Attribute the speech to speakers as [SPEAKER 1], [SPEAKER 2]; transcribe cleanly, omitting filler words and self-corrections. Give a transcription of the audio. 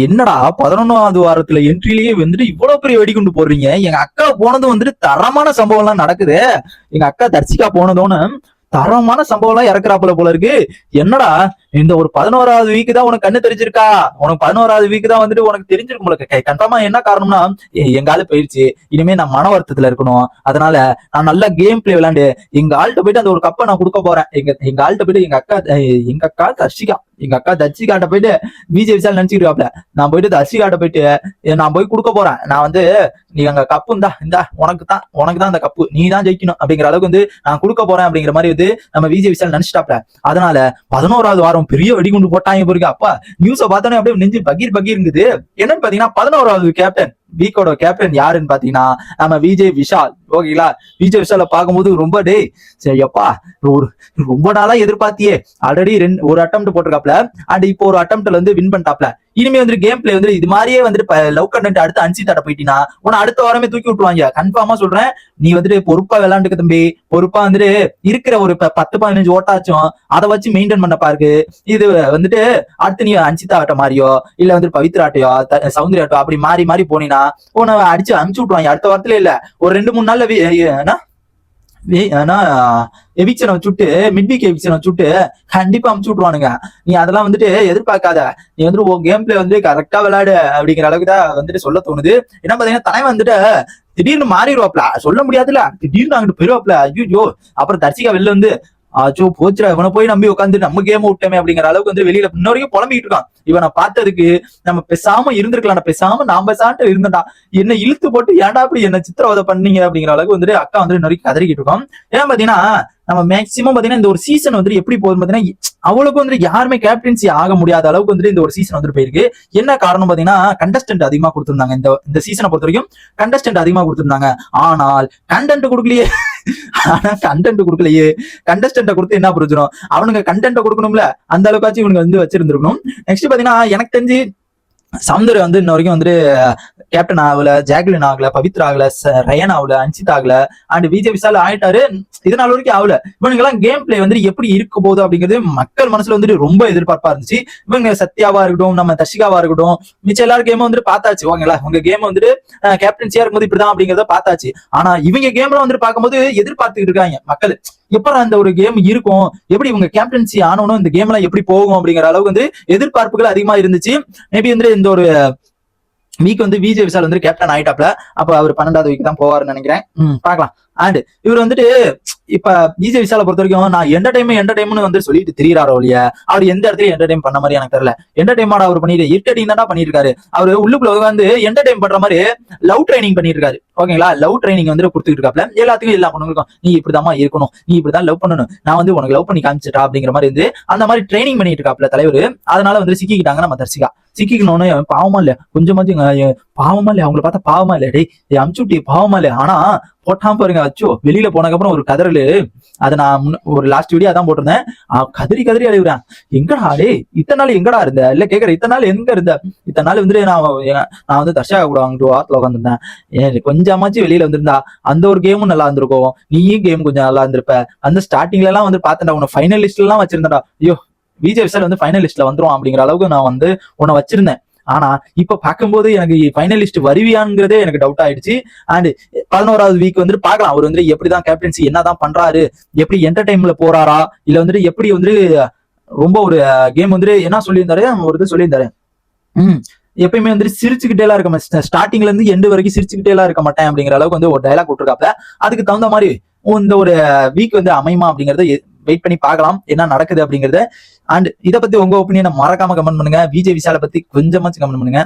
[SPEAKER 1] என்னடா 11வது வாரத்துல என்ட்ரிலேயே வந்துட்டு இவ்வளவு பெரிய வெடிகுண்டு போடுறீங்க. எங்க அக்கா போனதும் வந்துட்டு தரமான சம்பவம் எல்லாம் நடக்குது. எங்க அக்கா தர்சிகா போனதோன்னு தரமான சம்பவம் எல்லாம் இறக்குறாப்புல போல இருக்கு. என்னடா இந்த ஒரு 11வது வீக் தான் உனக்கு கண்ணு தெரிஞ்சிருக்கா? உனக்கு 11வது வீக் தான் வந்துட்டு உனக்கு தெரிஞ்சிருக்கும் போல. கன்ஃபார்மா என்ன காரணம்னா எங்க ஆளு போயிடுச்சு, இனிமே நான் மன வருத்தத்துல இருக்கணும், அதனால நான் நல்லா கேம் பிளே விளையாண்டு எங்க ஆள்கிட்ட போயிட்டு அந்த ஒரு கப்பை நான் கொடுக்க போறேன். எங்க ஆள்கிட்ட போயிட்டு எங்க அக்கா தர்ஷிகா எங்க அக்கா தர்ஷிகாட்ட போயிட்டு விஜய் விஷால் நினைச்சுக்கிட்டாப்ல. நான் போயிட்டு தர்ஷிகாட்ட போயிட்டு நான் போய் கொடுக்க போறேன். நான் வந்து நீ அங்க கப்பு இந்தா உனக்கு தான் அந்த கப்பு, நீ தான் ஜெயிக்கணும் அப்படிங்கிற அளவுக்கு வந்து நான் கொடுக்க போறேன் அப்படிங்கிற மாதிரி வந்து நம்ம விஜய் விஷால் நினைச்சிட்டாப்ல. அதனால 11வது வாரம் பெரிய வெடிகுண்டு போட்டாங்க பாருங்க. அப்பா நியூஸை பார்த்தோன்னே அப்படியே நெஞ்சு பகீர் இருந்தது. என்னன்னு பாத்தீங்கன்னா 11வது கேப்டன் வீக்கோட கேப்டன் யாருன்னு பாத்தீங்கன்னா நம்ம விஜய் விஷால். ஓகேங்களா, விஜய் விஷால பார்க்கும்போது ரொம்ப சரி அப்பா ரொம்ப நாளா எதிர்பார்த்தியே. ஆல்ரெடி ஒரு அட்டெம்ப்ட் போட்டிருக்காப்ல, அண்ட் இப்போ ஒரு அட்டெம்ப்ட்ல வந்து வின் பண்ணிட்டாப்ல. இனிமே வந்து கேம் பிளே வந்து இது மாதிரியே வந்துட்டு லவ் கண்டென்ட் அடுத்து அன்சிதாட்ட போயிட்டீங்கன்னா உன அடுத்த வாரமே தூக்கி விட்டுருவாங்க. கன்ஃபார்மா சொல்றேன். நீ வந்துட்டு பொறுப்பா விளையாண்டுக்க தம்பி. பொறுப்பா வந்துட்டு இருக்கிற ஒரு 10-15 ஓட்டாச்சும் அதை வச்சு மெயின்டைன் பண்ண பாருக்கு. இது வந்துட்டு அடுத்து நீ அன்சிதா ஆட்ட மாதிரியோ இல்ல வந்து பவித்ராட்டையோ சௌந்தர்யாட்டோ அப்படி மாறி மாறி போனீங்கன்னா உன அடிச்சு அனுப்பிச்சு விட்டுருவாங்க. அடுத்த வாரத்துல இல்ல ஒரு 2-3 நாள்ல எவிக்ஷனை வச்சுட்டு மிட்வீக் எவிக்ஷனை வச்சுட்டு கண்டிப்பா அமுச்சு விட்டுருவானுங்க. நீ அதெல்லாம் வந்துட்டு எதிர்பார்க்காத. நீ வந்துட்டு உன் கேம் பிளே வந்து கரெக்டா விளையாடு அப்படிங்கிற அளவுக்கு தான் வந்துட்டு சொல்ல தோணுது. என்ன பாத்தீங்கன்னா தலைவன் வந்துட்டு திடீர்னு மாறிடுவாப்ல, சொல்ல முடியாதுல்ல. திடீர்னு அங்கிட்டு போயிருவாப்ல. ஐயோ, அப்புறம் தர்சிகா வெளில வந்து ஆச்சோ போச்சுடா, இவனை போய் நம்பி உட்காந்து நம்ம கேம் விட்டோமே அப்படிங்கிற அளவுக்கு வந்து வெளியில இன்ன வரைக்கும் புலம்பிட்டு இருக்கான். இவனை பார்த்ததுக்கு நம்ம பேசாம இருந்திருக்கலாம், பேசாம நாம சாப்பிட்டு இருந்தடா, என்ன இழுத்து போட்டு ஏன்டா அப்படி என்ன சித்திரவதை பண்ணீங்க அப்படிங்கிற அளவுக்கு வந்துட்டு அக்கா வந்து இன்ன வரைக்கும் கதறிக்கிட்டு இருக்கோம். ஏன்னா பாத்தீங்கன்னா நம்ம மேக்சிமம் பாத்தீங்கன்னா இந்த ஒரு சீசன் வந்துட்டு எப்படி போகுதுன்னு பாத்தீங்கன்னா அவளுக்கு வந்துட்டு யாருமே கேப்டன்சி ஆக முடியாத அளவுக்கு வந்துட்டு இந்த ஒரு சீசன் வந்துட்டு போயிருக்கு. என்ன காரணம் பாத்தீங்கன்னா கண்டஸ்டன்ட் அதிகமா கொடுத்திருந்தாங்க. இந்த சீசனை பொறுத்த வரைக்கும் கண்டஸ்டன்ட் அதிகமா கொடுத்திருந்தாங்க. ஆனால் கண்டென்ட் கொடுக்கலையே. ஆனா கண்டென்ட் கொடுக்கலையே. கண்டஸ்டன்ட கொடுத்து என்ன பிரயோஜனம்? அவனுங்க கண்டென்ட் கொடுக்கணும்ல, அந்த அளவுக்காச்சும் இவனுங்க வந்து வச்சிருந்திருக்கணும். நெக்ஸ்ட் பாத்தீங்கன்னா எனக்கு தெரிஞ்சு சௌந்தர்யா வந்து இன்ன வரைக்கும் வந்துட்டு கேப்டன் ஆகல, ஜாக்லின் ஆகல, பவித்ரா ஆகல, ரயன் ஆகல, அன்சித் ஆகல, அண்ட் விஜய் விஷால் ஆயிட்டாரு. இதனால வரைக்கும் ஆகல. இவனுங்க எல்லாம் கேம் பிளே வந்து எப்படி இருக்க போகுது அப்படிங்கிறது மக்கள் மனசுல வந்துட்டு ரொம்ப எதிர்பார்ப்பா இருந்துச்சு. இவங்க சத்யாவா இருக்கட்டும், நம்ம தர்ஷிகாவா இருக்கட்டும், மிச்சம் எல்லாரும் கேமும் வந்துட்டு பார்த்தாச்சு. ஓகேங்களா, உங்க கேம் வந்துட்டு கேப்டன்சியா இருக்கும்போது இப்படிதான் அப்படிங்கிறத பார்த்தாச்சு. ஆனா இவங்க கேம்ல வந்துட்டு பார்க்கும்போது எதிர்பார்த்துக்கிட்டு இருக்காங்க மக்கள். எப்ப அந்த ஒரு கேம் இருக்கும், எப்படி இவங்க கேப்டன்சி ஆனோனும் இந்த கேம் எல்லாம் எப்படி போகும் அப்படிங்கிற அளவுக்கு வந்து எதிர்பார்ப்புகள் அதிகமா இருந்துச்சு. மேபி வந்து இந்த ஒரு வீக் வந்து விஜய் விஷால் வந்து கேப்டன் ஆயிட்டாப்ல. அப்ப அவர் 12வது வீக் தான் போவாருன்னு நினைக்கிறேன். பாக்கலாம். அண்ட் இவர் வந்துட்டு இப்ப விஜய் விஷாலை பொறுத்த வரைக்கும் நான் என்டர்டைன்மெண்ட் வந்து சொல்லிட்டு திரியிறாரோ இல்லையா, அவர் எந்த இடத்துல என்டர்டைன் பண்ண மாதிரி எனக்கு தெரியல. என்டர்டைன்மெண்ட் அவர் பண்ணிட்டு இரிட்டேட்டிங் தானே பண்ணிருக்காரு. அவரு உள்ளுக்குள்ள வந்து என்டர்டைன் பண்ற மாதிரி லவ் ட்ரைனிங் பண்ணிருக்காரு. ஓகேங்களா, லவ் ட்ரைனிங் வந்து கொடுத்துட்டு இருக்காப்ல. எல்லாத்துக்கும் எல்லா பொண்ணுங்களுக்கும் நீ இப்படிதாமா இருக்கணும், நீ இப்படிதான் லவ் பண்ணணும், நான் வந்து உனக்கு லவ் பண்ணி காமிச்சிட்டா அப்படிங்கிற மாதிரி வந்து அந்த மாதிரி ட்ரைனிங் பண்ணிட்டு இருக்காப்ல தலைவர். அதனால வந்து சிக்கிக்கிட்டாங்க நம்ம தர்சிகா. சிக்கிக்கணும்னு பாவமா இல்ல, கொஞ்சமாச்சும் பாவமா இல்ல, அவங்களை பார்த்தா பாவமா இல்ல, டேய் அமுச்சுட்டி பாவமா இல்ல. ஆனா போட்டாம பாருங்க, அச்சோ வெளியில போனதுக்கப்புறம் ஒரு கதறலு. அதை நான் ஒரு லாஸ்ட் வீடியோ அதான் போட்டிருந்தேன். கதறி அழுகுறேன். எங்கடா டே இத்தனை நாள் எங்கடா இருந்த இல்ல கேக்குற, இத்தனை நாள் எங்க இருந்த? இத்தனை நாள் வந்துட்டு நான் வந்து தர்ஷா கூட வாங்கிட்டு வாரத்துல உட்காந்துருந்தேன். கொஞ்சமாச்சும் வெளியில வந்திருந்தா அந்த ஒரு கேமும் நல்லா இருந்திருக்கும், நீயும் கேம் கொஞ்சம் நல்லா இருந்திருப்ப. அந்த ஸ்டார்டிங்ல எல்லாம் வந்து பாத்தேன்டா, உன்னை ஃபைனல் லிஸ்ட்ல எல்லாம் வச்சிருந்தா. ஐயோ விஜய் விஷால் வந்து ஃபைனல் லிஸ்ட்ல வந்துரும் அப்படிங்கிற அளவுக்கு நான் வந்து உன்னை வச்சிருந்தேன். ஆனா இப்ப பார்க்கும்போது எனக்கு ஃபைனலிஸ்ட் வருவியாங்கிறதே எனக்கு டவுட் ஆயிடுச்சு. அண்ட் 11வது வீக் வந்துட்டு பார்க்கலாம் அவர் வந்து எப்படிதான் கேப்டன்சி என்னதான் பண்றாரு, எப்படி என்டர்டைன்மெண்ட்ல போறாரா, இல்ல வந்துட்டு எப்படி வந்து ரொம்ப ஒரு கேம் வந்துட்டு என்ன சொல்லியிருந்தாரு, ஒரு இது சொல்லியிருந்தாரு. எப்பயுமே வந்துட்டு சிரிச்சுக்கிட்டே எல்லாம் இருக்க மாட்டேன், ஸ்டார்டிங்ல இருந்து எண்டு வரைக்கும் சிரிச்சுக்கிட்டே எல்லாம் இருக்க மாட்டேன் அப்படிங்கிற அளவுக்கு வந்து ஒரு டைலாக் விட்டுருக்காப்ல. அதுக்கு தகுந்த மாதிரி இந்த ஒரு வீக் வந்து அமையுமா அப்படிங்கறத வெயிட் பண்ணி பார்க்கலாம் என்ன நடக்குது அப்படிங்கறத. அண்ட் இதை பத்தி உங்க ஒப்பீனியனை மறக்காம கமெண்ட் பண்ணுங்க. விஜய் விஷாலை பத்தி கொஞ்சமாச்சும் கமெண்ட் பண்ணுங்க.